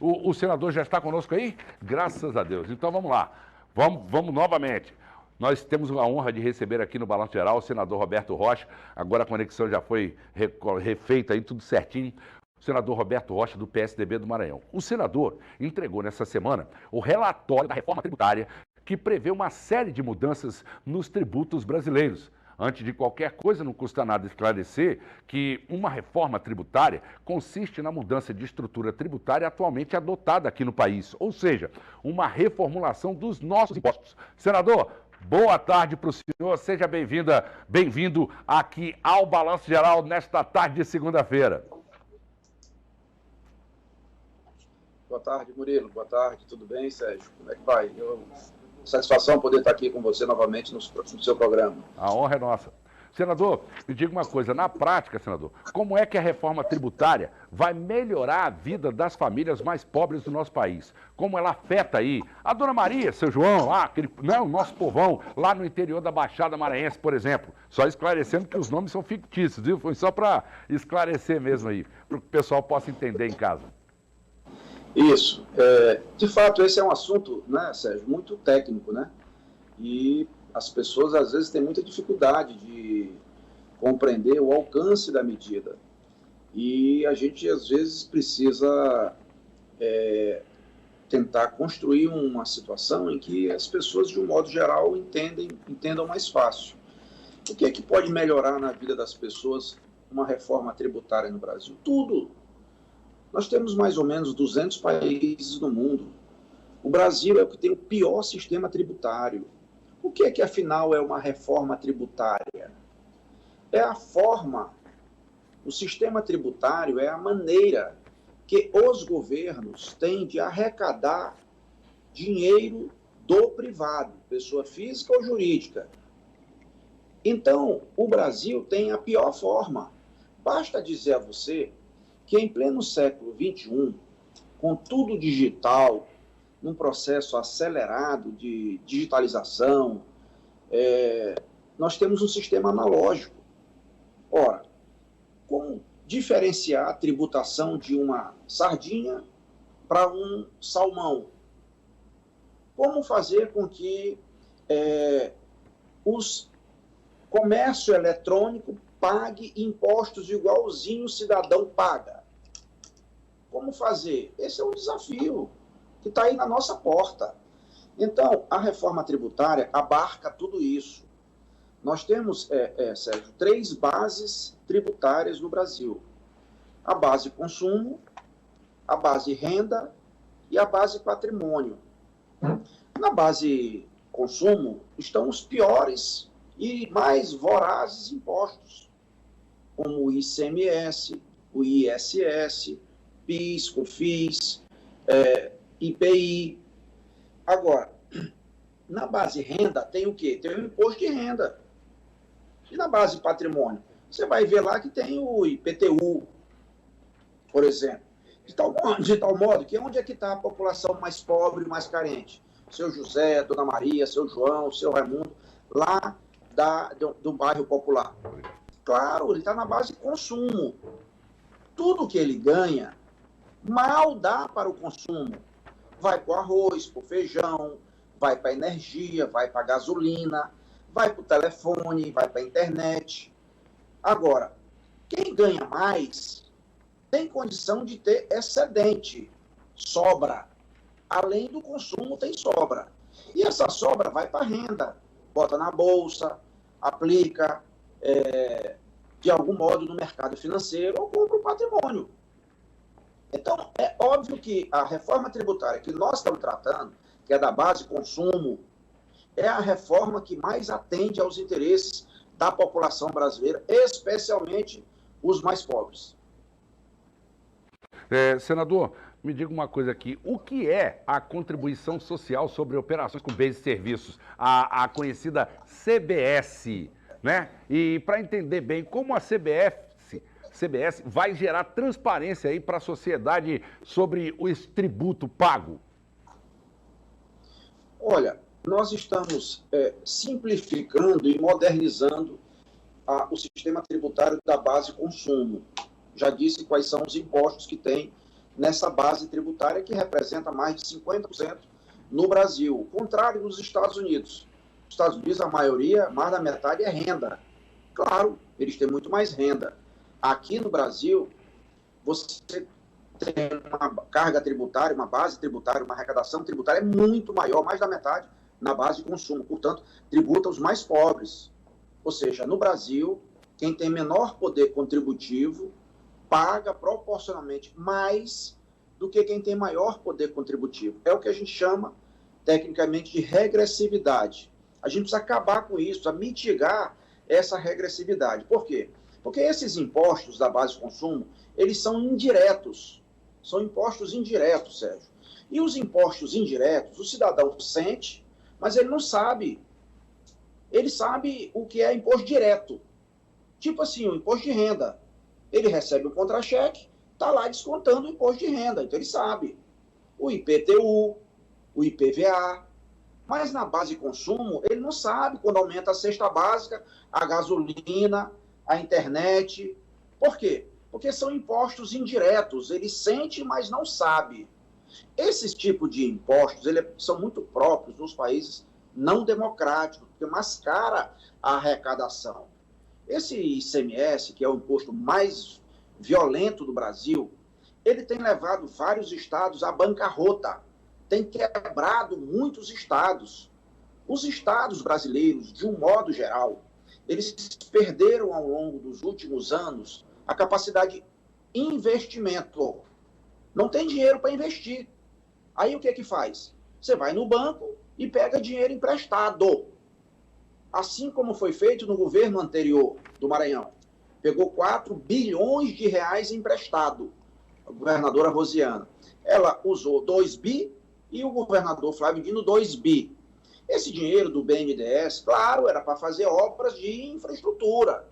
O senador já está conosco aí? Graças a Deus. Então vamos lá. Vamos novamente. Nós temos a honra de receber aqui no Balanço Geral o senador Roberto Rocha. Agora a conexão já foi refeita aí, tudo certinho. O senador Roberto Rocha, do PSDB do Maranhão. O senador entregou nessa semana o relatório da reforma tributária que prevê uma série de mudanças nos tributos brasileiros. Antes de qualquer coisa, não custa nada esclarecer que uma reforma tributária consiste na mudança de estrutura tributária atualmente adotada aqui no país, ou seja, uma reformulação dos nossos impostos. Senador, boa tarde para o senhor, seja bem-vindo aqui ao Balanço Geral nesta tarde de segunda-feira. Boa tarde, Murilo. Boa tarde, tudo bem, Sérgio? Como é que vai? Satisfação poder estar aqui com você novamente no seu programa. A honra é nossa. Senador, me diga uma coisa, na prática, senador, como é que a reforma tributária vai melhorar a vida das famílias mais pobres do nosso país? Como ela afeta aí a Dona Maria, seu João, lá, o nosso povão, lá no interior da Baixada Maranhense, por exemplo? Só esclarecendo que os nomes são fictícios, viu? Foi só para esclarecer mesmo aí, para que o pessoal possa entender em casa. Isso. De fato, esse é um assunto, né, Sérgio, muito técnico, né? E as pessoas, às vezes, têm muita dificuldade de compreender o alcance da medida. E a gente, às vezes, precisa tentar construir uma situação em que as pessoas, de um modo geral, entendam mais fácil. O que é que pode melhorar na vida das pessoas uma reforma tributária no Brasil? Tudo. Nós temos mais ou menos 200 países no mundo. O Brasil é o que tem o pior sistema tributário. O que é que, afinal, é uma reforma tributária? É a forma, o sistema tributário é a maneira que os governos têm de arrecadar dinheiro do privado, pessoa física ou jurídica. Então, o Brasil tem a pior forma. Basta dizer a você que em pleno século XXI, com tudo digital, num processo acelerado de digitalização, nós temos um sistema analógico. Ora, como diferenciar a tributação de uma sardinha para um salmão? Como fazer com que o comércio eletrônico pague impostos igualzinho o cidadão paga? Como fazer? Esse é um desafio que está aí na nossa porta. Então, a reforma tributária abarca tudo isso. Nós temos, Sérgio, 3 bases tributárias no Brasil. A base consumo, a base renda e a base patrimônio. Na base consumo estão os piores e mais vorazes impostos, como o ICMS, o ISS, PIS, COFINS, IPI. Agora, na base renda tem o quê? Tem o imposto de renda. E na base patrimônio? Você vai ver lá que tem o IPTU, por exemplo. De tal modo que onde é que está a população mais pobre e mais carente? Seu José, Dona Maria, seu João, seu Raimundo, lá do bairro popular. Claro, ele está na base consumo. Tudo que ele ganha mal dá para o consumo. Vai para o arroz, para o feijão, vai para a energia, vai para a gasolina, vai para o telefone, vai para a internet. Agora, quem ganha mais tem condição de ter excedente, sobra. Além do consumo, tem sobra. E essa sobra vai para a renda, bota na bolsa, aplica de algum modo no mercado financeiro ou compra o patrimônio. Então, é óbvio que a reforma tributária que nós estamos tratando, que é da base consumo, é a reforma que mais atende aos interesses da população brasileira, especialmente os mais pobres. Senador, me diga uma coisa aqui, o que é a contribuição social sobre operações com bens e serviços, a conhecida CBS, né? E para entender bem como a CBS vai gerar transparência aí para a sociedade sobre o tributo pago? Olha, nós estamos simplificando e modernizando o sistema tributário da base consumo. Já disse quais são os impostos que tem nessa base tributária que representa mais de 50% no Brasil, o contrário dos Estados Unidos. Nos Estados Unidos, a maioria, mais da metade, é renda. Claro, eles têm muito mais renda. Aqui no Brasil, você tem uma carga tributária, uma base tributária, uma arrecadação tributária muito maior, mais da metade, na base de consumo. Portanto, tributa os mais pobres. Ou seja, no Brasil, quem tem menor poder contributivo paga proporcionalmente mais do que quem tem maior poder contributivo. É o que a gente chama, tecnicamente, de regressividade. A gente precisa acabar com isso, precisa mitigar essa regressividade. Por quê? Porque esses impostos da base de consumo, eles são indiretos. São impostos indiretos, Sérgio. E os impostos indiretos, o cidadão sente, mas ele não sabe. Ele sabe o que é imposto direto. Tipo assim, o imposto de renda. Ele recebe o contra-cheque, está lá descontando o imposto de renda. Então ele sabe. O IPTU, o IPVA. Mas na base de consumo, ele não sabe quando aumenta a cesta básica, a gasolina, a internet. Por quê? Porque são impostos indiretos. Ele sente, mas não sabe. Esses tipos de impostos são muito próprios nos países não democráticos, porque mascara a arrecadação. Esse ICMS, que é o imposto mais violento do Brasil, ele tem levado vários estados à bancarrota, tem quebrado muitos estados. Os estados brasileiros, de um modo geral, eles perderam ao longo dos últimos anos a capacidade de investimento. Não tem dinheiro para investir. Aí o que que faz? Você vai no banco e pega dinheiro emprestado. Assim como foi feito no governo anterior do Maranhão. Pegou 4 bilhões de reais emprestado, a governadora Rosiana. Ela usou 2 bi e o governador Flávio Dino 2 bi. Esse dinheiro do BNDES, claro, era para fazer obras de infraestrutura,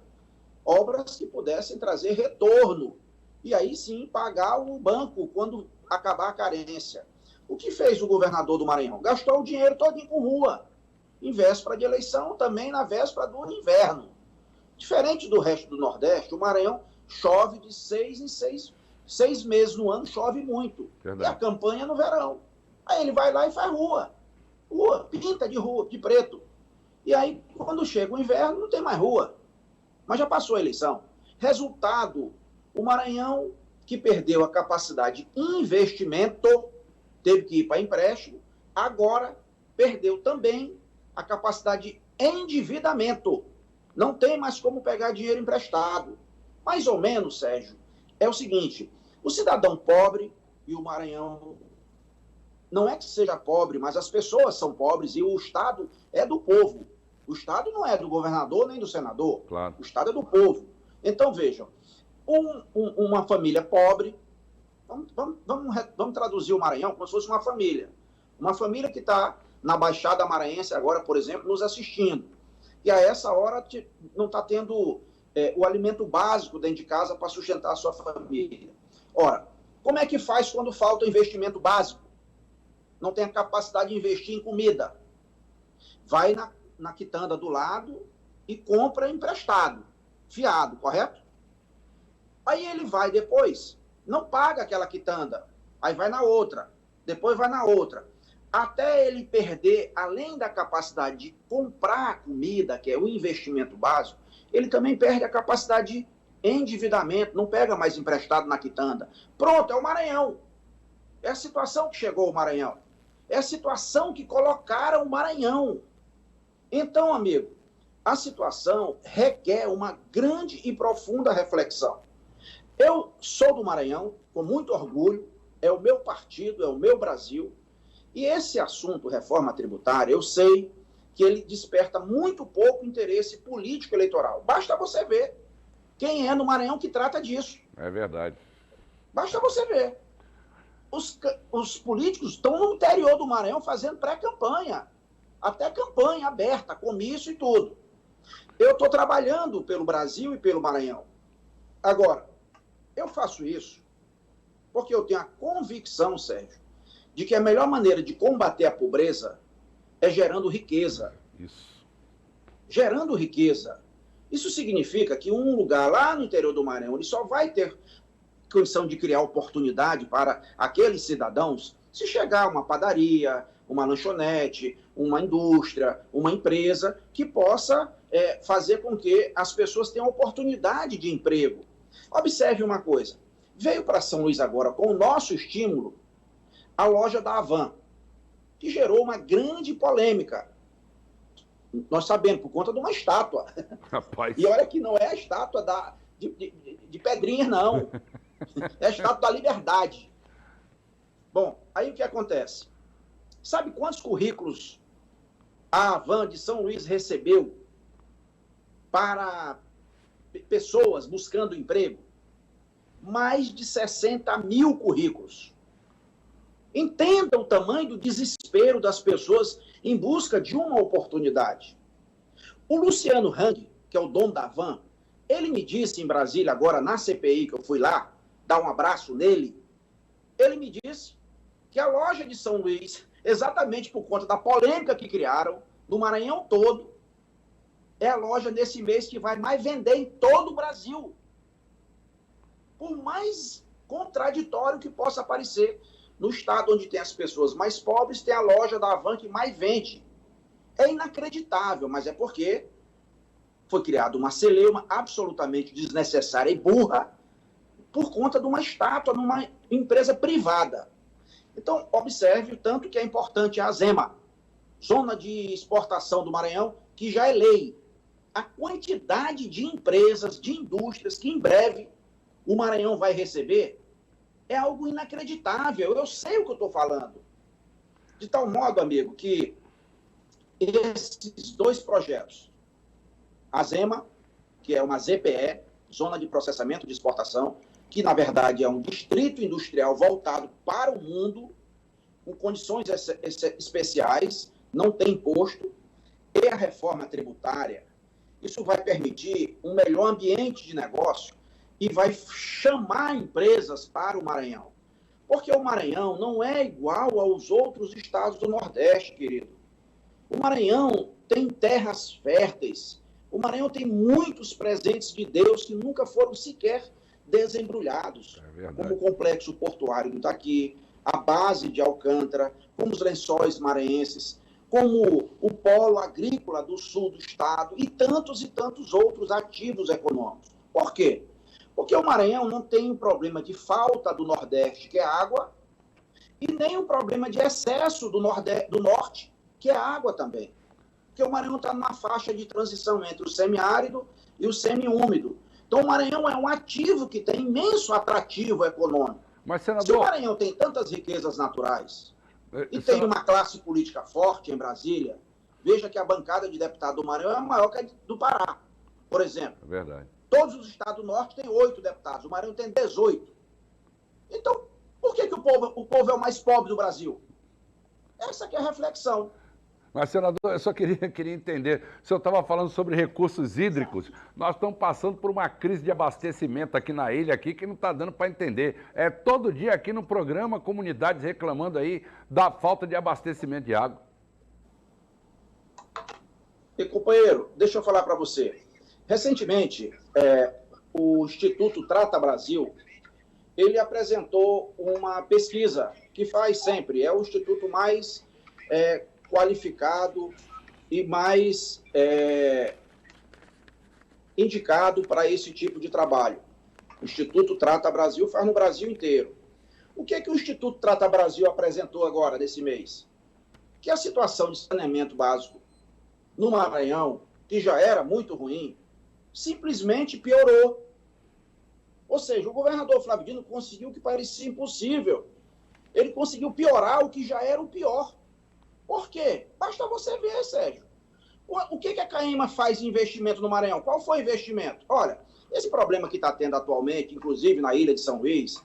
obras que pudessem trazer retorno, e aí sim pagar o banco quando acabar a carência. O que fez o governador do Maranhão? Gastou o dinheiro todo com rua, em véspera de eleição, também na véspera do inverno. Diferente do resto do Nordeste, o Maranhão chove de 6 em 6 meses no ano, chove muito. Verdade. E a campanha no verão. Aí ele vai lá e faz rua, pinta de rua, de preto. E aí, quando chega o inverno, não tem mais rua. Mas já passou a eleição. Resultado, o Maranhão, que perdeu a capacidade de investimento, teve que ir para empréstimo, agora perdeu também a capacidade de endividamento. Não tem mais como pegar dinheiro emprestado. Mais ou menos, Sérgio, é o seguinte, o cidadão pobre, e o Maranhão não é que seja pobre, mas as pessoas são pobres e o Estado é do povo. O Estado não é do governador nem do senador. Claro. O Estado é do povo. Então, vejam, uma família pobre, vamos traduzir o Maranhão como se fosse uma família. Uma família que está na Baixada Maranhense agora, por exemplo, nos assistindo. E a essa hora não está tendo o alimento básico dentro de casa para sustentar a sua família. Ora, como é que faz quando falta investimento básico? Não tem a capacidade de investir em comida. Vai na quitanda do lado e compra emprestado, fiado, correto? Aí ele vai depois, não paga aquela quitanda, aí vai na outra, depois vai na outra. Até ele perder, além da capacidade de comprar comida, que é o investimento básico, ele também perde a capacidade de endividamento, não pega mais emprestado na quitanda. Pronto, é o Maranhão. É a situação que chegou o Maranhão. É a situação que colocaram o Maranhão. Então, amigo, a situação requer uma grande e profunda reflexão. Eu sou do Maranhão, com muito orgulho, é o meu partido, é o meu Brasil, e esse assunto, reforma tributária, eu sei que ele desperta muito pouco interesse político eleitoral. Basta você ver quem é no Maranhão que trata disso. É verdade. Basta você ver. Os políticos estão no interior do Maranhão fazendo pré-campanha, até campanha aberta, comício e tudo. Eu estou trabalhando pelo Brasil e pelo Maranhão. Agora, eu faço isso porque eu tenho a convicção, Sérgio, de que a melhor maneira de combater a pobreza é gerando riqueza. Isso. Gerando riqueza. Isso significa que um lugar lá no interior do Maranhão, ele só vai ter condição de criar oportunidade para aqueles cidadãos, se chegar uma padaria, uma lanchonete, uma indústria, uma empresa, que possa fazer com que as pessoas tenham oportunidade de emprego. Observe uma coisa, veio para São Luís agora, com o nosso estímulo, a loja da Havan, que gerou uma grande polêmica. Nós sabemos, por conta de uma estátua. Rapaz. E olha que não é a estátua de Pedrinhas, não. É a estátua da Liberdade. Bom, aí o que acontece? Sabe quantos currículos a Havan de São Luís recebeu para pessoas buscando emprego? Mais de 60 mil currículos. Entenda o tamanho do desespero das pessoas em busca de uma oportunidade. O Luciano Hang, que é o dono da Havan, ele me disse em Brasília, agora na CPI, que eu fui lá dar um abraço nele, ele me disse que a loja de São Luís, exatamente por conta da polêmica que criaram no Maranhão todo, é a loja nesse mês que vai mais vender em todo o Brasil. Por mais contraditório que possa parecer, no estado onde tem as pessoas mais pobres, tem a loja da Havan que mais vende. É inacreditável, mas é porque foi criada uma celeuma absolutamente desnecessária e burra por conta de uma estátua numa empresa privada. Então, observe o tanto que é importante a Zema, Zona de Exportação do Maranhão, que já é lei. A quantidade de empresas, de indústrias que em breve o Maranhão vai receber é algo inacreditável. Eu sei o que eu estou falando. De tal modo, amigo, que esses dois projetos, a Zema, que é uma ZPE, Zona de Processamento de Exportação, que, na verdade, é um distrito industrial voltado para o mundo, com condições especiais, não tem imposto, e a reforma tributária, isso vai permitir um melhor ambiente de negócio e vai chamar empresas para o Maranhão. Porque o Maranhão não é igual aos outros estados do Nordeste, querido. O Maranhão tem terras férteis. O Maranhão tem muitos presentes de Deus que nunca foram sequer desembrulhados, como o complexo portuário do Itaqui, a base de Alcântara, como os lençóis maranhenses, como o polo agrícola do sul do estado e tantos outros ativos econômicos. Por quê? Porque o Maranhão não tem um problema de falta do Nordeste, que é água, e nem um problema de excesso do Norte, que é água também. Porque o Maranhão está numa faixa de transição entre o semiárido e o semiúmido. Então, o Maranhão é um ativo que tem imenso atrativo econômico. Mas, senador... Se o Maranhão tem tantas riquezas naturais e tem uma classe política forte em Brasília, veja que a bancada de deputado do Maranhão é maior que a do Pará, por exemplo. É verdade. Todos os estados do Norte têm 8 deputados, o Maranhão tem 18. Então, por que o povo é o mais pobre do Brasil? Essa que é a reflexão. Mas, senador, eu só queria entender, o senhor estava falando sobre recursos hídricos, nós estamos passando por uma crise de abastecimento aqui na ilha, aqui, que não está dando para entender. É todo dia aqui no programa, comunidades reclamando aí da falta de abastecimento de água. E, companheiro, deixa eu falar para você. Recentemente, o Instituto Trata Brasil, ele apresentou uma pesquisa que faz sempre, é o instituto mais qualificado e mais indicado para esse tipo de trabalho. O Instituto Trata Brasil faz no Brasil inteiro. O que é que o Instituto Trata Brasil apresentou agora, nesse mês? Que a situação de saneamento básico no Maranhão, que já era muito ruim, simplesmente piorou. Ou seja, o governador Flávio Dino conseguiu o que parecia impossível. Ele conseguiu piorar o que já era o pior. Por quê? Basta você ver, Sérgio. O que a CAEMA faz de investimento no Maranhão? Qual foi o investimento? Olha, esse problema que está tendo atualmente, inclusive na ilha de São Luís,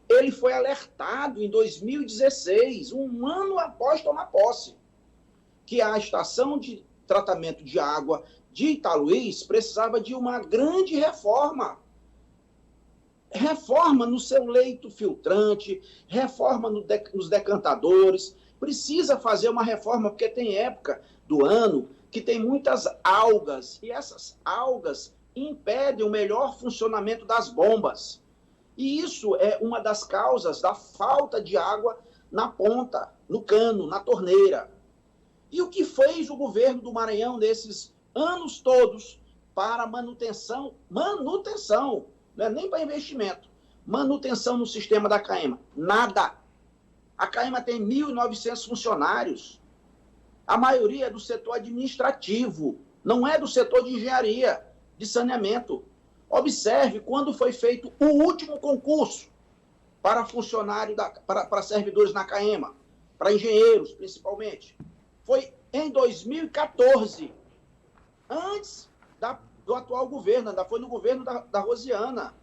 ele foi alertado em 2016, um ano após tomar posse, que a estação de tratamento de água de Italuís precisava de uma grande reforma. Reforma no seu leito filtrante, reforma nos decantadores. Precisa fazer uma reforma, porque tem época do ano que tem muitas algas, e essas algas impedem o melhor funcionamento das bombas. E isso é uma das causas da falta de água na ponta, no cano, na torneira. E o que fez o governo do Maranhão nesses anos todos para manutenção, não é nem para investimento, manutenção no sistema da CAEMA? Nada. A CAEMA tem 1.900 funcionários. A maioria é do setor administrativo, não é do setor de engenharia, de saneamento. Observe quando foi feito o último concurso para funcionários, para servidores na CAEMA, para engenheiros, principalmente. Foi em 2014, antes do atual governo, ainda foi no governo da Rosiana.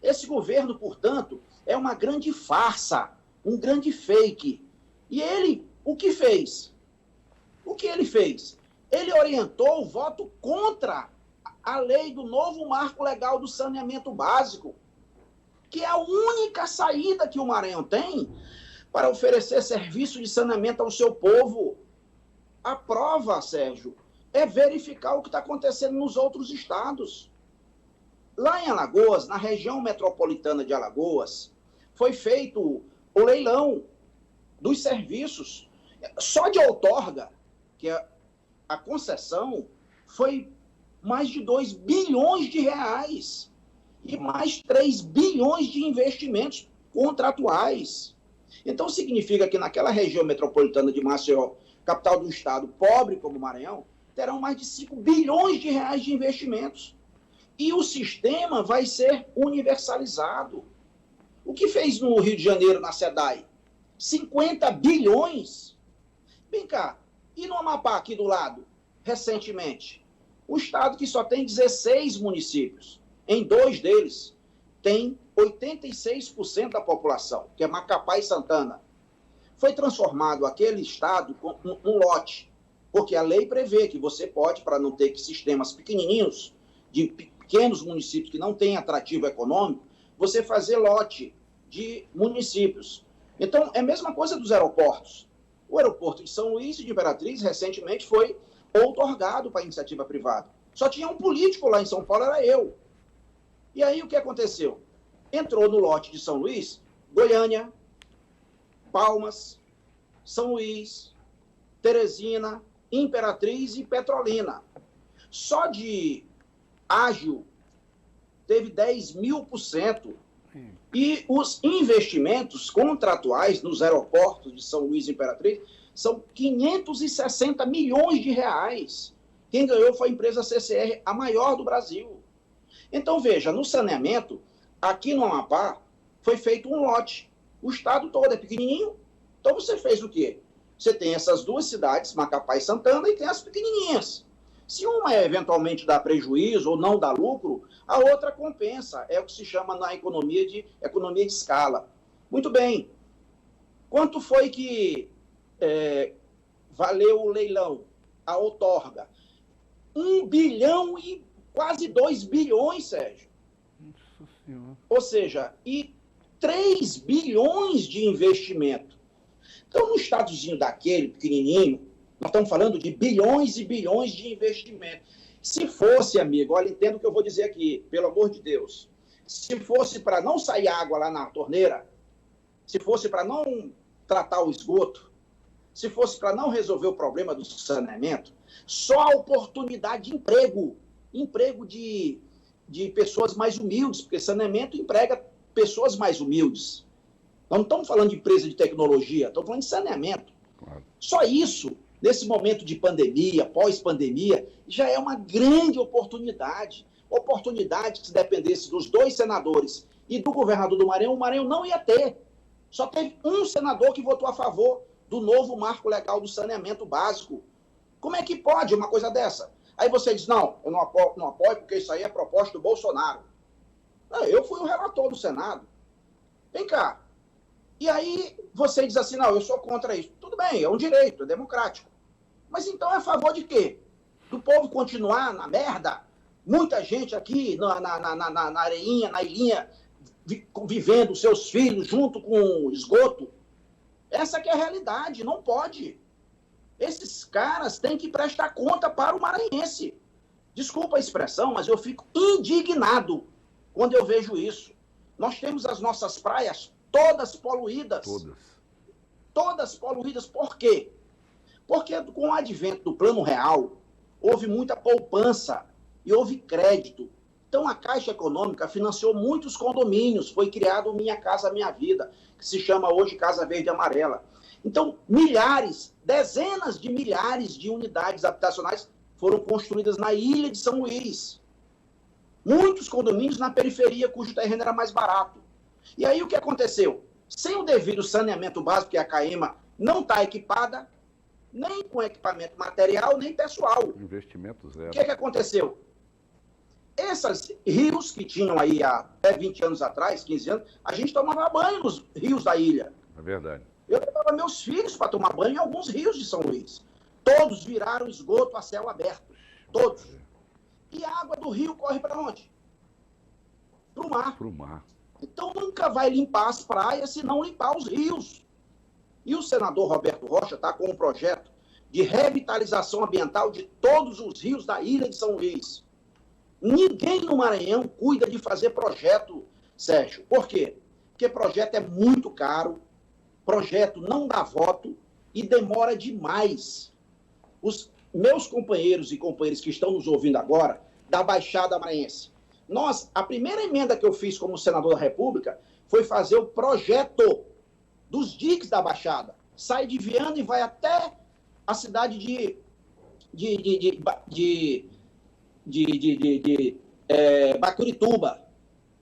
Esse governo, portanto, é uma grande farsa, um grande fake. E ele, o que fez? O que ele fez? Ele orientou o voto contra a lei do novo marco legal do saneamento básico, que é a única saída que o Maranhão tem para oferecer serviço de saneamento ao seu povo. A prova, Sérgio, é verificar o que está acontecendo nos outros estados. Lá em Alagoas, na região metropolitana de Alagoas, foi feito o leilão dos serviços. Só de outorga, que é a concessão, foi mais de 2 bilhões de reais e mais 3 bilhões de investimentos contratuais. Então, significa que naquela região metropolitana de Maceió, capital do estado, pobre como o Maranhão, terão mais de 5 bilhões de reais de investimentos. E o sistema vai ser universalizado. O que fez no Rio de Janeiro, na SEDAI? 50 bilhões? Vem cá, e no Amapá, aqui do lado, recentemente? O estado que só tem 16 municípios. Em 2 deles, tem 86% da população, que é Macapá e Santana. Foi transformado aquele estado num lote, porque a lei prevê que você pode, para não ter sistemas pequenininhos, de pequenos municípios que não têm atrativo econômico, você fazer lote de municípios. Então, é a mesma coisa dos aeroportos. O aeroporto de São Luís e de Imperatriz, recentemente, foi outorgado para a iniciativa privada. Só tinha um político lá em São Paulo, era eu. E aí, o que aconteceu? Entrou no lote de São Luís, Goiânia, Palmas, São Luís, Teresina, Imperatriz e Petrolina. Só de Ágil teve 10.000%. E os investimentos contratuais nos aeroportos de São Luís e Imperatriz são 560 milhões de reais. Quem ganhou foi a empresa CCR, a maior do Brasil. Então, veja, no saneamento, aqui no Amapá, foi feito um lote. O estado todo é pequenininho. Então, você fez o quê? Você tem essas 2 cidades, Macapá e Santana, e tem as pequenininhas. Se uma eventualmente dá prejuízo ou não dá lucro, a outra compensa. É o que se chama na economia de escala. Muito bem. Quanto foi que valeu o leilão, a outorga? 1 bilhão e quase 2 bilhões, Sérgio. Nossa Senhora. Ou seja, e 3 bilhões de investimento. Então, no estadozinho daquele, pequenininho, nós estamos falando de bilhões e bilhões de investimento. Se fosse, amigo, olha, entenda o que eu vou dizer aqui, pelo amor de Deus. Se fosse para não sair água lá na torneira, se fosse para não tratar o esgoto, se fosse para não resolver o problema do saneamento, só a oportunidade de emprego de pessoas mais humildes, porque saneamento emprega pessoas mais humildes. Nós não estamos falando de empresa de tecnologia, estamos falando de saneamento. Claro. Só isso, nesse momento de pandemia, pós-pandemia, já é uma grande oportunidade. Oportunidade que, se dependesse dos 2 senadores e do governador do Maranhão, o Maranhão não ia ter. Só teve um senador que votou a favor do novo marco legal do saneamento básico. Como é que pode uma coisa dessa? Aí você diz, não, eu não apoio porque isso aí é proposta do Bolsonaro. Não, eu fui o relator do Senado. Vem cá. E aí você diz assim, não, eu sou contra isso. Tudo bem, é um direito, é democrático. Mas então é a favor de quê? Do povo continuar na merda? Muita gente aqui na areinha, na ilhinha, vivendo seus filhos junto com o esgoto. Essa que é a realidade, não pode. Esses caras têm que prestar conta para o maranhense. Desculpa a expressão, mas eu fico indignado quando eu vejo isso. Nós temos as nossas praias todas poluídas. Todas. Todas poluídas. Por quê? Porque com o advento do Plano Real, houve muita poupança e houve crédito. Então, a Caixa Econômica financiou muitos condomínios. Foi criado o Minha Casa Minha Vida, que se chama hoje Casa Verde e Amarela. Então, milhares, dezenas de milhares de unidades habitacionais foram construídas na ilha de São Luís. Muitos condomínios na periferia, cujo terreno era mais barato. E aí, o que aconteceu? Sem o devido saneamento básico, que a CAEMA não está equipada, nem com equipamento material, nem pessoal. Investimento zero. O que aconteceu? Esses rios que tinham aí há até 20 anos atrás, 15 anos, a gente tomava banho nos rios da ilha. É verdade. Eu levava meus filhos para tomar banho em alguns rios de São Luís. Todos viraram esgoto a céu aberto. Todos. E a água do rio corre para onde? Para o mar. Para o mar. Então nunca vai limpar as praias se não limpar os rios. E o senador Roberto Rocha está com um projeto de revitalização ambiental de todos os rios da ilha de São Luís. Ninguém no Maranhão cuida de fazer projeto, Sérgio. Por quê? Porque projeto é muito caro, projeto não dá voto e demora demais. Os meus companheiros e companheiras que estão nos ouvindo agora, da Baixada Maranhense, a primeira emenda que eu fiz como senador da República foi fazer o projeto dos diques da Baixada. Sai de Viana e vai até a cidade de Bacurituba,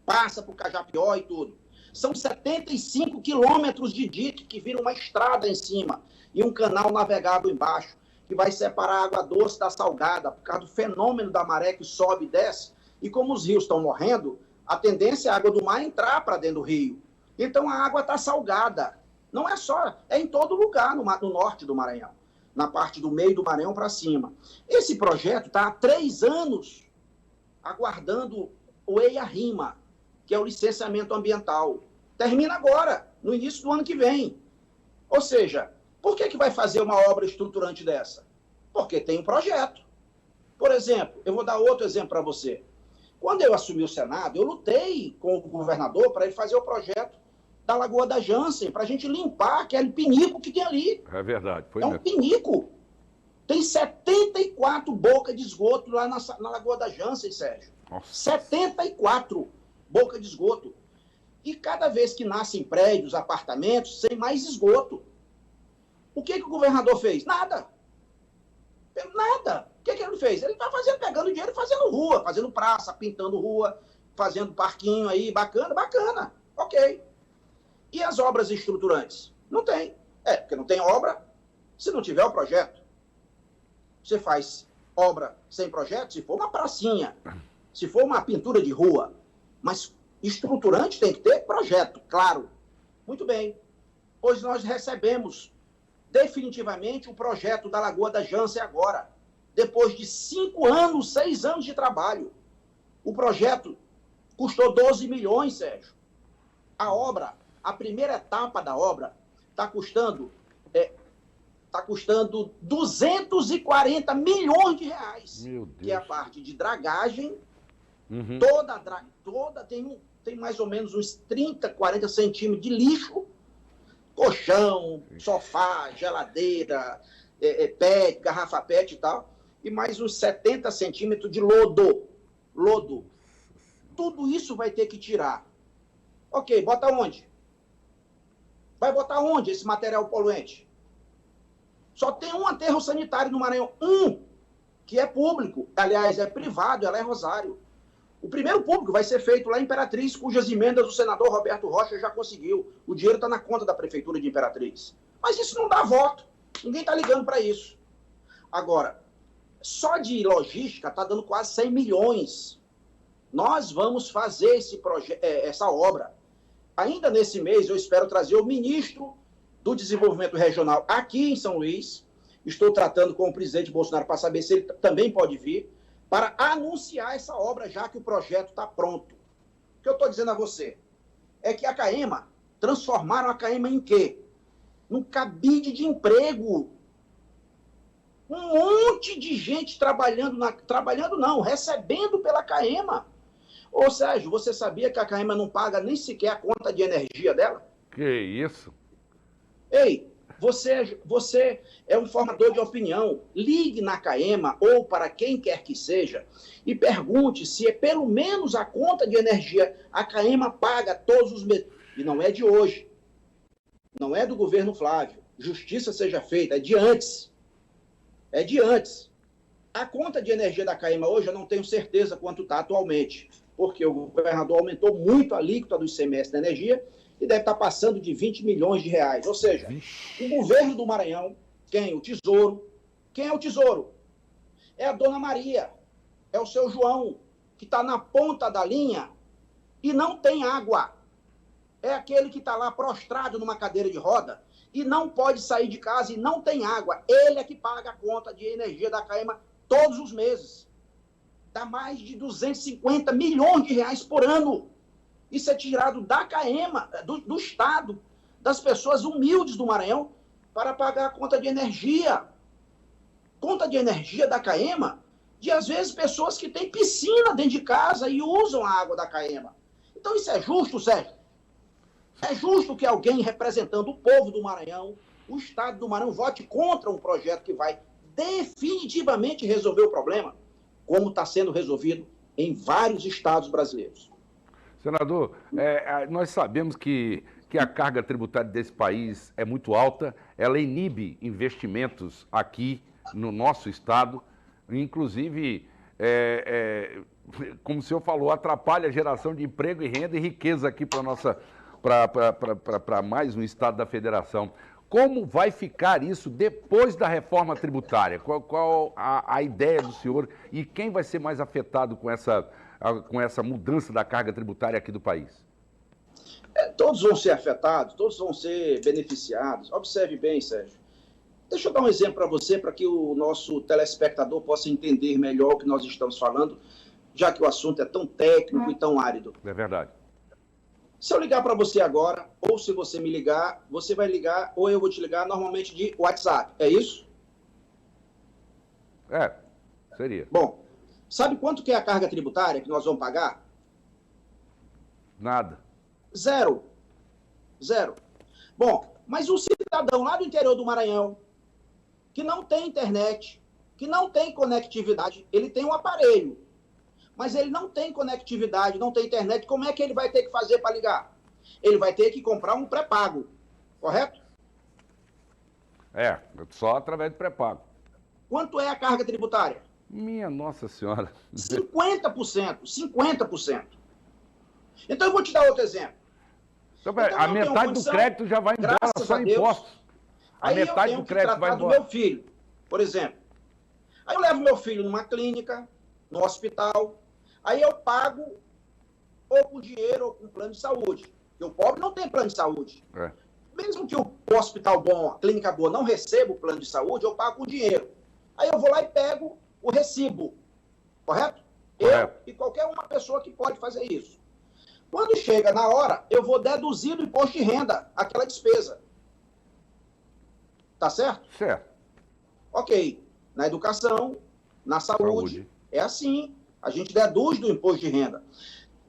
passa por Cajapió e tudo. São 75 quilômetros de dique que vira uma estrada em cima e um canal navegável embaixo, que vai separar a água doce da salgada, por causa do fenômeno da maré que sobe e desce. E como os rios estão morrendo, a tendência é a água do mar entrar para dentro do rio. Então a água está salgada. Não é só, é em todo lugar no norte do Maranhão, na parte do meio do Maranhão para cima. Esse projeto está há 3 anos aguardando o EIA-RIMA, que é o licenciamento ambiental. Termina agora, no início do ano que vem. Ou seja, por que vai fazer uma obra estruturante dessa? Porque tem um projeto. Por exemplo, eu vou dar outro exemplo para você. Quando eu assumi o Senado, eu lutei com o governador para ele fazer o projeto da Lagoa da Jansen, para a gente limpar aquele pinico que tem ali. É verdade. Foi um pinico. Tem 74 bocas de esgoto lá na Lagoa da Jansen, Sérgio. Nossa. 74 bocas de esgoto. E cada vez que nascem prédios, apartamentos, tem mais esgoto. O que o governador fez? Nada. Nada. O que ele fez? Ele está pegando dinheiro e fazendo rua, fazendo praça, pintando rua, fazendo parquinho aí, bacana. Ok. E as obras estruturantes? Não tem. Porque não tem obra. Se não tiver o projeto, você faz obra sem projeto, se for uma pracinha, se for uma pintura de rua, mas estruturante tem que ter projeto, claro. Muito bem. Hoje nós recebemos definitivamente o projeto da Lagoa da Jansen agora, depois de 5 anos, 6 anos de trabalho. O projeto custou 12 milhões, Sérgio. A obra, a primeira etapa da obra, está custando 240 milhões de reais. Meu Deus. Que é a parte de dragagem, toda tem mais ou menos uns 30, 40 centímetros de lixo, colchão, sofá, geladeira, pet, garrafa pet e tal, e mais uns 70 centímetros de lodo. Tudo isso vai ter que tirar. Ok, bota onde? Vai botar onde esse material poluente? Só tem um aterro sanitário no Maranhão, que é público, aliás, é privado, ela é Rosário. O primeiro público vai ser feito lá em Imperatriz, cujas emendas o senador Roberto Rocha já conseguiu. O dinheiro está na conta da Prefeitura de Imperatriz. Mas isso não dá voto. Ninguém está ligando para isso. Agora, só de logística está dando quase 100 milhões. Nós vamos fazer essa obra. Ainda nesse mês, eu espero trazer o ministro do Desenvolvimento Regional aqui em São Luís. Estou tratando com o presidente Bolsonaro para saber se ele também pode vir, para anunciar essa obra, já que o projeto está pronto. O que eu estou dizendo a você é que a CAEMA, transformaram a CAEMA em quê? Num cabide de emprego. Um monte de gente recebendo pela CAEMA. Ô, Sérgio, você sabia que a Caema não paga nem sequer a conta de energia dela? Que isso? Ei, você é um formador de opinião. Ligue na Caema ou para quem quer que seja e pergunte se é pelo menos a conta de energia a Caema paga todos os meses. E não é de hoje. Não é do governo Flávio. Justiça seja feita, é de antes. É de antes. A conta de energia da Caema hoje eu não tenho certeza quanto está atualmente, porque o governador aumentou muito a alíquota do ICMS da energia e deve estar passando de 20 milhões de reais. Ou seja, o governo do Maranhão, quem? O Tesouro. Quem é o Tesouro? É a Dona Maria, é o seu João, que está na ponta da linha e não tem água. É aquele que está lá prostrado numa cadeira de roda e não pode sair de casa e não tem água. Ele é que paga a conta de energia da Caema todos os meses. Dá mais de 250 milhões de reais por ano. Isso é tirado da Caema, do Estado, das pessoas humildes do Maranhão, para pagar a conta de energia. Conta de energia da Caema, de às vezes pessoas que têm piscina dentro de casa e usam a água da Caema. Então isso é justo, Sérgio? É justo que alguém representando o povo do Maranhão, o Estado do Maranhão, vote contra um projeto que vai definitivamente resolver o problema, como está sendo resolvido em vários estados brasileiros. Senador, nós sabemos que a carga tributária desse país é muito alta, ela inibe investimentos aqui no nosso estado, inclusive, como o senhor falou, atrapalha a geração de emprego e renda e riqueza aqui para mais um estado da federação. Como vai ficar isso depois da reforma tributária? Qual a ideia do senhor e quem vai ser mais afetado com essa mudança da carga tributária aqui do país? Todos vão ser afetados, todos vão ser beneficiados. Observe bem, Sérgio. Deixa eu dar um exemplo para você, para que o nosso telespectador possa entender melhor o que nós estamos falando, já que o assunto é tão técnico e tão árido. É verdade. Se eu ligar para você agora, ou se você me ligar, você vai ligar, ou eu vou te ligar normalmente de WhatsApp. É isso? Seria. Bom, sabe quanto que é a carga tributária que nós vamos pagar? Nada. Zero. Bom, mas o cidadão lá do interior do Maranhão, que não tem internet, que não tem conectividade, ele tem um aparelho, mas ele não tem conectividade, não tem internet, como é que ele vai ter que fazer para ligar? Ele vai ter que comprar um pré-pago, correto? Só através do pré-pago. Quanto é a carga tributária? Minha Nossa Senhora. 50%. Então eu vou te dar outro exemplo. Então, a metade do crédito já vai embora só em impostos. A metade do crédito vai embora. Do meu filho, por exemplo. Aí eu levo meu filho numa clínica, no hospital, aí eu pago ou com dinheiro ou com plano de saúde. Porque o pobre não tem plano de saúde. Mesmo que o hospital bom, a clínica boa, não receba o plano de saúde, eu pago com dinheiro. Aí eu vou lá e pego o recibo. Correto? Eu e qualquer uma pessoa que pode fazer isso. Quando chega na hora, eu vou deduzir do imposto de renda aquela despesa. Tá certo? Certo. Ok. Na educação, na saúde, é assim. A gente deduz do imposto de renda.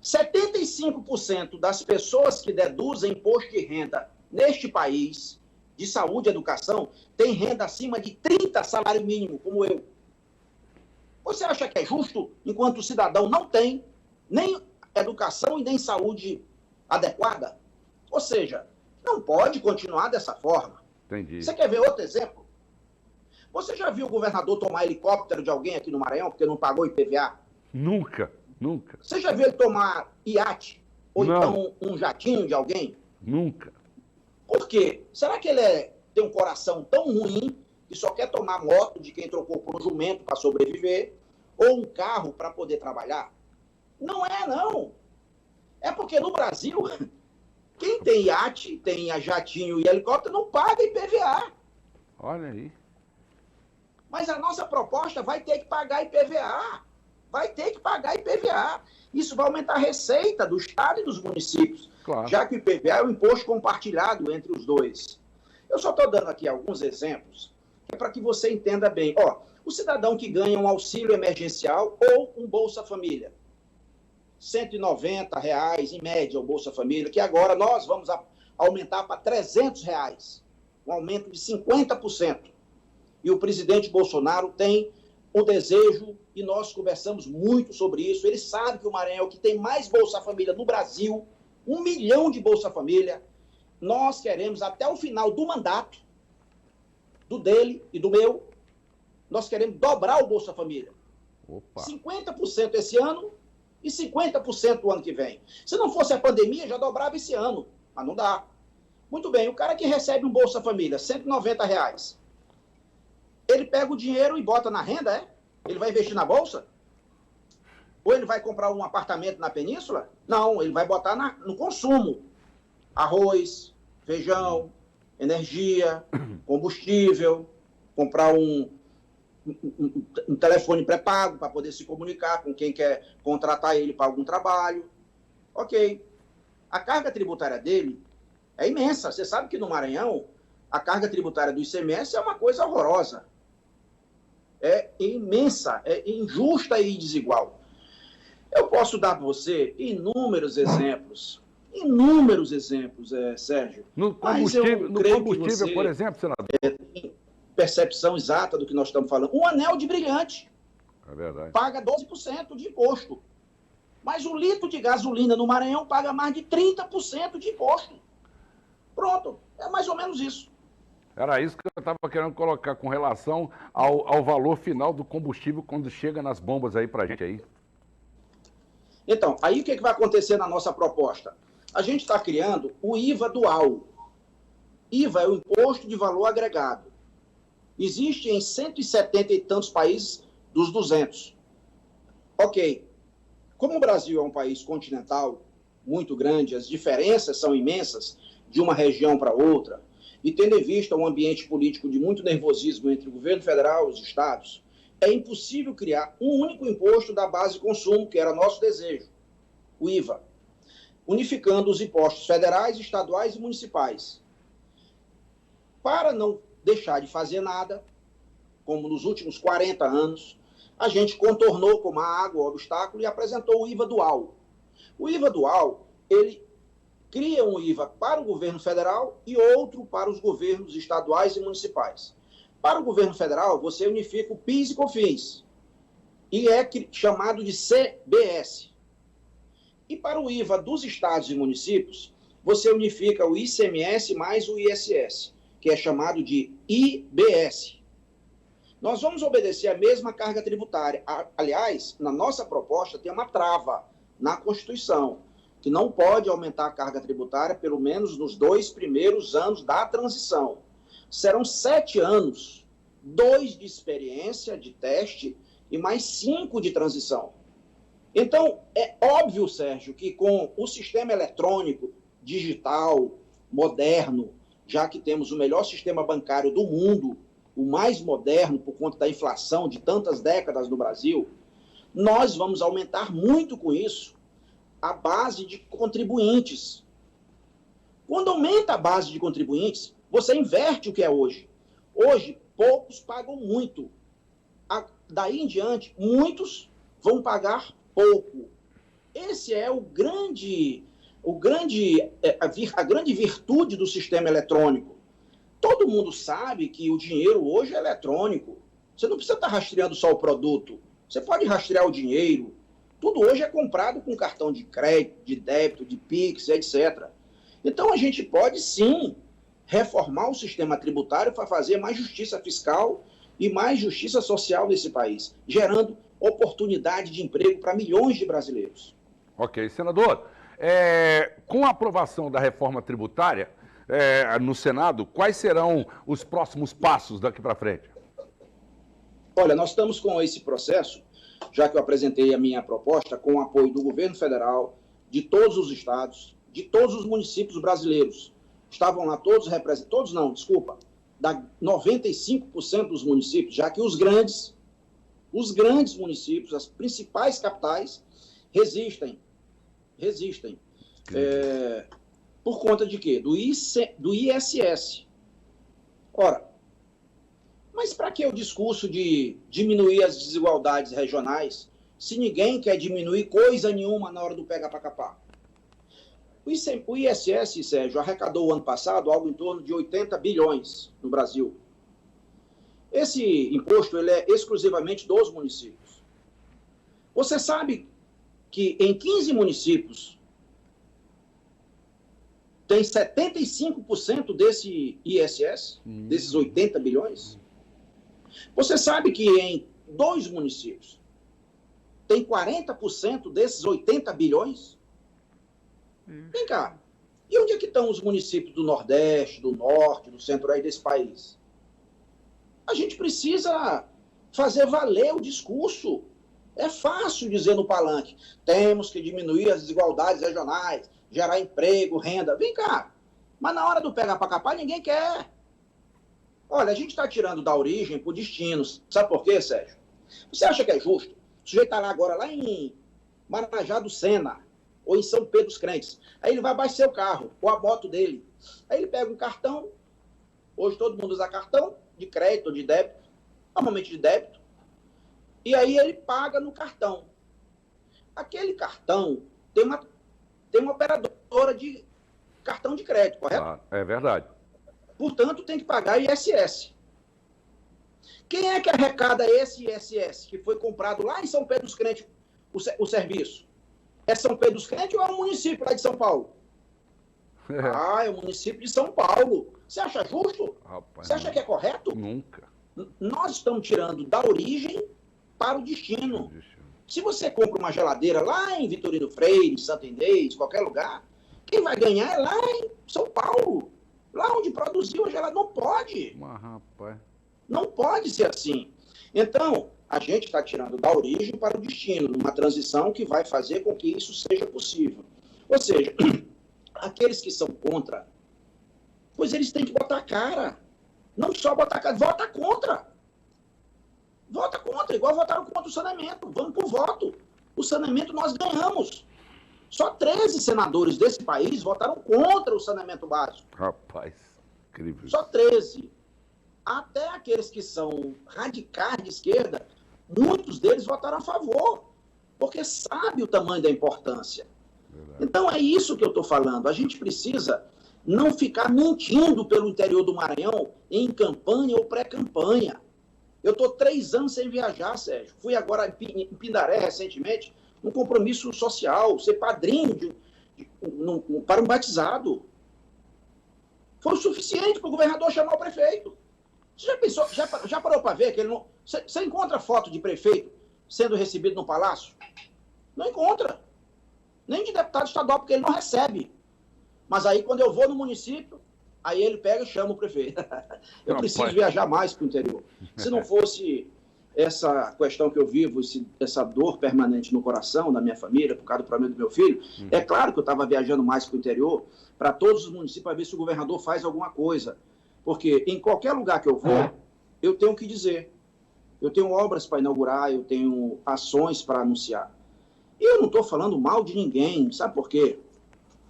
75% das pessoas que deduzem imposto de renda neste país, de saúde e educação, tem renda acima de 30 salário mínimo, como eu. Você acha que é justo, enquanto o cidadão não tem nem educação e nem saúde adequada? Ou seja, não pode continuar dessa forma. Entendi. Você quer ver outro exemplo? Você já viu o governador tomar helicóptero de alguém aqui no Maranhão porque não pagou IPVA? Nunca. Você já viu ele tomar iate? Ou então um jatinho de alguém? Nunca. Por quê? Será que ele tem um coração tão ruim que só quer tomar moto de quem trocou por um jumento para sobreviver? Ou um carro para poder trabalhar? Não é, não. É porque no Brasil, quem tem iate, tem jatinho e helicóptero, não paga IPVA. Olha aí. Mas a nossa proposta vai ter que pagar IPVA. Isso vai aumentar a receita do Estado e dos municípios. Claro. Já que o IPVA é um imposto compartilhado entre os dois. Eu só estou dando aqui alguns exemplos, que é para que você entenda bem. O cidadão que ganha um auxílio emergencial ou um Bolsa Família. R$ 190 em média o Bolsa Família, que agora nós vamos aumentar para R$ 300, um aumento de 50%. E o presidente Bolsonaro tem um desejo, e nós conversamos muito sobre isso, ele sabe que o Maranhão é o que tem mais Bolsa Família no Brasil, 1 milhão de Bolsa Família. Nós queremos, até o final do mandato, do dele e do meu, nós queremos dobrar o Bolsa Família. Opa. 50% esse ano e 50% o ano que vem. Se não fosse a pandemia, já dobrava esse ano, mas não dá. Muito bem, o cara que recebe um Bolsa Família, R$ 190, ele pega o dinheiro e bota na renda, é? Ele vai investir na Bolsa? Ou ele vai comprar um apartamento na Península? Não, ele vai botar no consumo. Arroz, feijão, energia, combustível, comprar um telefone pré-pago para poder se comunicar com quem quer contratar ele para algum trabalho. Ok. A carga tributária dele é imensa. Você sabe que no Maranhão, a carga tributária do ICMS é uma coisa horrorosa. É imensa, é injusta e desigual. Eu posso dar para você inúmeros exemplos, Sérgio. No combustível, por exemplo, senador. Percepção exata do que nós estamos falando. Um anel de brilhante paga 12% de imposto. Mas o litro de gasolina no Maranhão paga mais de 30% de imposto. Pronto, é mais ou menos isso. Era isso que eu estava querendo colocar com relação ao valor final do combustível quando chega nas bombas aí pra gente aí. Então, aí o que vai acontecer na nossa proposta? A gente está criando o IVA dual. IVA é o Imposto de Valor Agregado. Existe em 170 e tantos países dos 200. Ok. Como o Brasil é um país continental muito grande, as diferenças são imensas de uma região para outra, e tendo em vista um ambiente político de muito nervosismo entre o governo federal e os estados, é impossível criar um único imposto da base de consumo, que era nosso desejo, o IVA, unificando os impostos federais, estaduais e municipais. Para não deixar de fazer nada, como nos últimos 40 anos, a gente contornou como a água o obstáculo e apresentou o IVA dual. O IVA dual, ele cria um IVA para o governo federal e outro para os governos estaduais e municipais. Para o governo federal, você unifica o PIS e COFINS, e é chamado de CBS. E para o IVA dos estados e municípios, você unifica o ICMS mais o ISS, que é chamado de IBS. Nós vamos obedecer a mesma carga tributária. Aliás, na nossa proposta tem uma trava na Constituição, que não pode aumentar a carga tributária pelo menos nos 2 primeiros anos da transição. Serão 7 anos, 2 de experiência, de teste, e mais 5 de transição. Então, é óbvio, Sérgio, que com o sistema eletrônico, digital, moderno, já que temos o melhor sistema bancário do mundo, o mais moderno por conta da inflação de tantas décadas no Brasil, nós vamos aumentar muito com isso a base de contribuintes. Quando aumenta a base de contribuintes, você inverte o que é hoje. Hoje, poucos pagam muito. Daí em diante, muitos vão pagar pouco. Esse é a grande virtude do sistema eletrônico. Todo mundo sabe que o dinheiro hoje é eletrônico. Você não precisa estar rastreando só o produto. Você pode rastrear o dinheiro. Tudo hoje é comprado com cartão de crédito, de débito, de Pix, etc. Então, a gente pode, sim, reformar o sistema tributário para fazer mais justiça fiscal e mais justiça social nesse país, gerando oportunidade de emprego para milhões de brasileiros. Ok. Senador, com a aprovação da reforma tributária no Senado, quais serão os próximos passos daqui para frente? Olha, nós estamos com esse processo, já que eu apresentei a minha proposta, com o apoio do governo federal, de todos os estados, de todos os municípios brasileiros. Estavam lá todos representados, todos não, desculpa, 95% dos municípios, já que os grandes municípios, as principais capitais, resistem. Por conta de quê? Do ISS. Ora, mas para que o discurso de diminuir as desigualdades regionais, se ninguém quer diminuir coisa nenhuma na hora do pega para capar? O ISS, Sérgio, arrecadou o ano passado algo em torno de 80 bilhões no Brasil. Esse imposto ele é exclusivamente dos municípios. Você sabe que em 15 municípios tem 75% desse ISS, desses 80 bilhões? Você sabe que em 2 municípios tem 40% desses 80 bilhões? Vem cá, e onde é que estão os municípios do Nordeste, do Norte, do Centro-Oeste desse país? A gente precisa fazer valer o discurso. É fácil dizer no palanque, temos que diminuir as desigualdades regionais, gerar emprego, renda. Vem cá, mas na hora do pegar para capar, ninguém quer. Olha, a gente está tirando da origem para o destino. Sabe por quê, Sérgio? Você acha que é justo? O sujeito está lá agora, lá em Marajá do Sena, ou em São Pedro dos Crentes. Aí ele vai abastecer o carro, ou a moto dele. Aí ele pega um cartão, hoje todo mundo usa cartão, de crédito ou de débito, normalmente de débito, e aí ele paga no cartão. Aquele cartão tem uma operadora de cartão de crédito, correto? Ah, é verdade. Portanto, tem que pagar ISS. Quem é que arrecada esse ISS, que foi comprado lá em São Pedro dos Crentes, o serviço? É São Pedro dos Crentes ou é um município lá de São Paulo? É o município de São Paulo. Você acha justo? Rapaz, você acha que é correto? Nunca. Nós estamos tirando da origem para o destino. Se você compra uma geladeira lá em Vitorino Freire, Santo Inês, qualquer lugar, quem vai ganhar é lá em São Paulo. Lá onde produziu a geladeira. Não pode. Mas, rapaz. Não pode ser assim. Então, a gente está tirando da origem para o destino, numa transição que vai fazer com que isso seja possível. Ou seja, aqueles que são contra, pois eles têm que botar a cara. Não só botar a cara, vota contra. Vota contra, igual votaram contra o saneamento. Vamos por voto. O saneamento nós ganhamos. Só 13 senadores desse país votaram contra o saneamento básico. Rapaz, incrível. Só 13. Até aqueles que são radicais de esquerda, muitos deles votaram a favor, porque sabe o tamanho da importância. Verdade. Então é isso que eu estou falando. A gente precisa não ficar mentindo pelo interior do Maranhão em campanha ou pré-campanha. Eu estou 3 anos sem viajar, Sérgio. Fui agora em Pindaré recentemente, um compromisso social, ser padrinho para um batizado. Foi o suficiente para o governador chamar o prefeito. Você já pensou, já parou para ver que ele não... Você encontra foto de prefeito sendo recebido no palácio? Não encontra. Nem de deputado estadual, porque ele não recebe. Mas aí, quando eu vou no município, aí ele pega e chama o prefeito. Eu preciso viajar mais para o interior. Se não fosse essa questão que eu vivo, essa dor permanente no coração da minha família, por causa do problema do meu filho, é claro que eu estava viajando mais para o interior, para todos os municípios, para ver se o governador faz alguma coisa. Porque em qualquer lugar que eu vou, eu tenho que dizer. Eu tenho obras para inaugurar, eu tenho ações para anunciar. E eu não estou falando mal de ninguém, sabe por quê?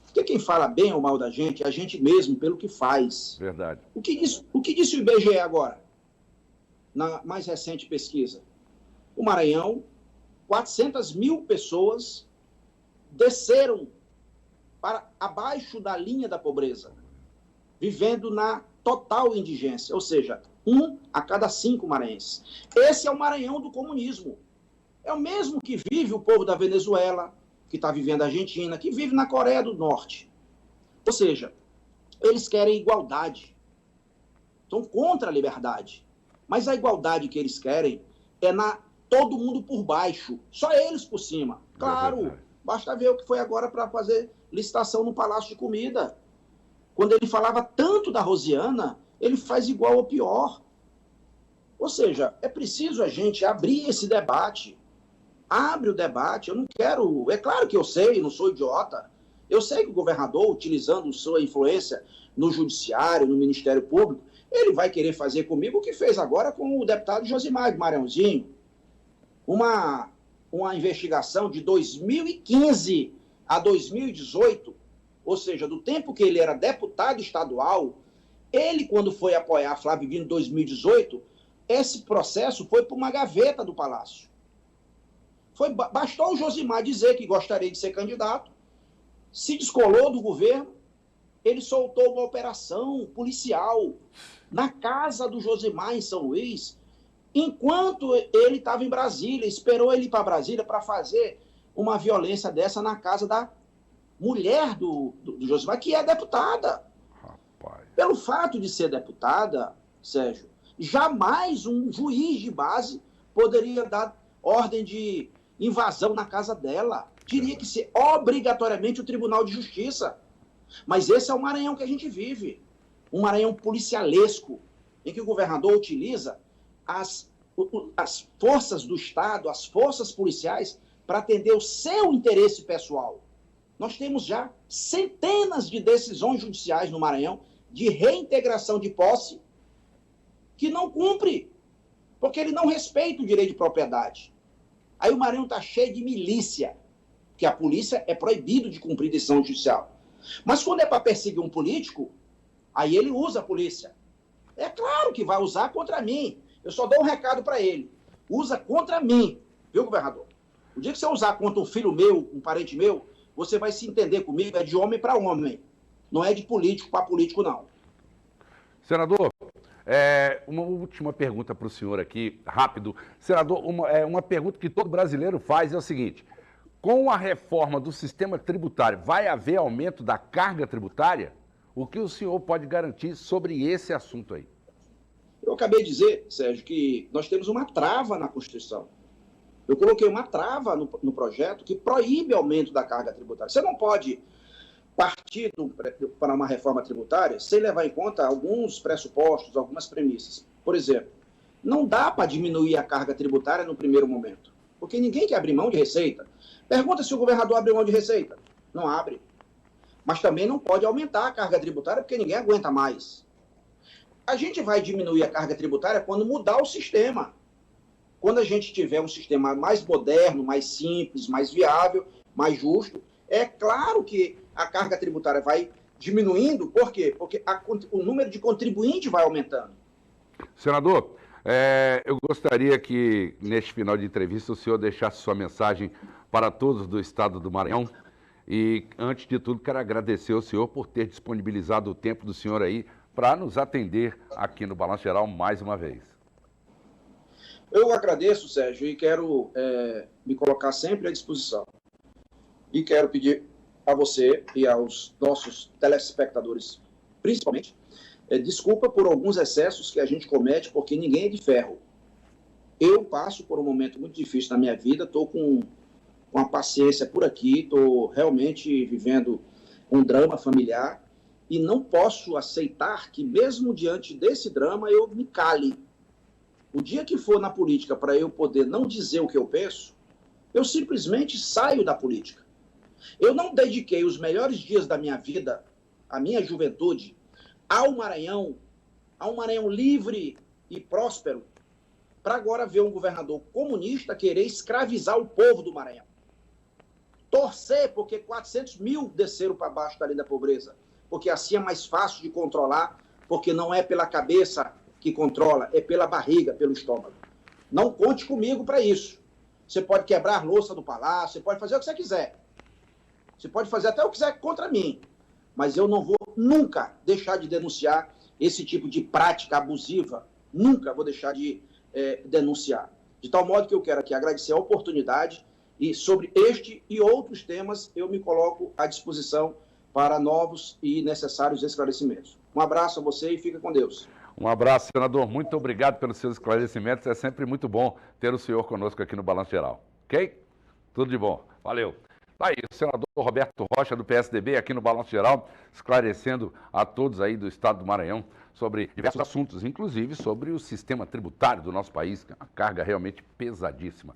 Porque quem fala bem ou mal da gente é a gente mesmo, pelo que faz. Verdade. O que disse o IBGE agora, na mais recente pesquisa? O Maranhão, 400 mil pessoas desceram para abaixo da linha da pobreza, vivendo na total indigência, ou seja, 1 a cada 5 maranhenses. Esse é o Maranhão do comunismo. É o mesmo que vive o povo da Venezuela, que está vivendo a Argentina, que vive na Coreia do Norte. Ou seja, eles querem igualdade. Estão contra a liberdade. Mas a igualdade que eles querem é todo mundo por baixo, só eles por cima. Claro, basta ver o que foi agora para fazer licitação no Palácio de Comida. Quando ele falava tanto da Rosiana, ele faz igual ou pior. Ou seja, é preciso a gente abrir esse debate. Abre o debate, eu não quero... É claro que eu sei, não sou idiota. Eu sei que o governador, utilizando sua influência no judiciário, no Ministério Público, ele vai querer fazer comigo o que fez agora com o deputado Josimar de Maranhãozinho. Uma investigação de 2015 a 2018, ou seja, do tempo que ele era deputado estadual, ele, quando foi apoiar Flávio Dino em 2018, esse processo foi para uma gaveta do Palácio. Bastou o Josimar dizer que gostaria de ser candidato, se descolou do governo, ele soltou uma operação policial na casa do Josimar, em São Luís, enquanto ele estava em Brasília, esperou ele ir para Brasília para fazer uma violência dessa na casa da mulher do Josimar, que é deputada. Rapaz. Pelo fato de ser deputada, Sérgio, jamais um juiz de base poderia dar ordem de invasão na casa dela. Teria que ser obrigatoriamente o Tribunal de Justiça. Mas esse é o Maranhão que a gente vive. Um Maranhão policialesco, em que o governador utiliza as forças do Estado, as forças policiais, para atender o seu interesse pessoal. Nós temos já centenas de decisões judiciais no Maranhão de reintegração de posse que não cumpre, porque ele não respeita o direito de propriedade. Aí o Maranhão está cheio de milícia, porque a polícia é proibido de cumprir decisão judicial. Mas quando é para perseguir um político, aí ele usa a polícia. É claro que vai usar contra mim. Eu só dou um recado para ele. Usa contra mim, viu, governador? O dia que você usar contra um filho meu, um parente meu, você vai se entender comigo, é de homem para homem. Não é de político para político, não. Senador, uma última pergunta para o senhor aqui, rápido. Senador, uma pergunta que todo brasileiro faz é o seguinte: com a reforma do sistema tributário, vai haver aumento da carga tributária? O que o senhor pode garantir sobre esse assunto aí? Eu acabei de dizer, Sérgio, que nós temos uma trava na Constituição. Eu coloquei uma trava no projeto que proíbe aumento da carga tributária. Você não pode partir para uma reforma tributária sem levar em conta alguns pressupostos, algumas premissas. Por exemplo, não dá para diminuir a carga tributária no primeiro momento, porque ninguém quer abrir mão de receita. Pergunta se o governador abre mão de receita. Não abre. Mas também não pode aumentar a carga tributária, porque ninguém aguenta mais. A gente vai diminuir a carga tributária quando mudar o sistema. Quando a gente tiver um sistema mais moderno, mais simples, mais viável, mais justo, é claro que a carga tributária vai diminuindo. Por quê? Porque o número de contribuintes vai aumentando. Senador, eu gostaria que, neste final de entrevista, o senhor deixasse sua mensagem para todos do estado do Maranhão. E, antes de tudo, quero agradecer ao senhor por ter disponibilizado o tempo do senhor aí para nos atender aqui no Balanço Geral mais uma vez. Eu agradeço, Sérgio, e quero me colocar sempre à disposição. E quero pedir a você e aos nossos telespectadores, principalmente, desculpa por alguns excessos que a gente comete, porque ninguém é de ferro. Eu passo por um momento muito difícil na minha vida, estou com a paciência por aqui, estou realmente vivendo um drama familiar e não posso aceitar que, mesmo diante desse drama, eu me cale. O dia que for na política para eu poder não dizer o que eu penso, eu simplesmente saio da política. Eu não dediquei os melhores dias da minha vida, a minha juventude, ao Maranhão, a um Maranhão livre e próspero, para agora ver um governador comunista querer escravizar o povo do Maranhão. Torcer porque 400 mil desceram para baixo da linha da pobreza, porque assim é mais fácil de controlar, porque não é pela cabeça que controla, é pela barriga, pelo estômago. Não conte comigo para isso. Você pode quebrar louça do palácio, você pode fazer o que você quiser. Você pode fazer até o que quiser contra mim. Mas eu não vou nunca deixar de denunciar esse tipo de prática abusiva. Nunca vou deixar de denunciar. De tal modo que eu quero aqui agradecer a oportunidade e sobre este e outros temas eu me coloco à disposição para novos e necessários esclarecimentos. Um abraço a você e fica com Deus. Um abraço, senador. Muito obrigado pelos seus esclarecimentos. É sempre muito bom ter o senhor conosco aqui no Balanço Geral. Ok? Tudo de bom. Valeu. Tá aí, o senador Roberto Rocha, do PSDB, aqui no Balanço Geral, esclarecendo a todos aí do estado do Maranhão sobre diversos assuntos, inclusive sobre o sistema tributário do nosso país, que é uma carga realmente pesadíssima.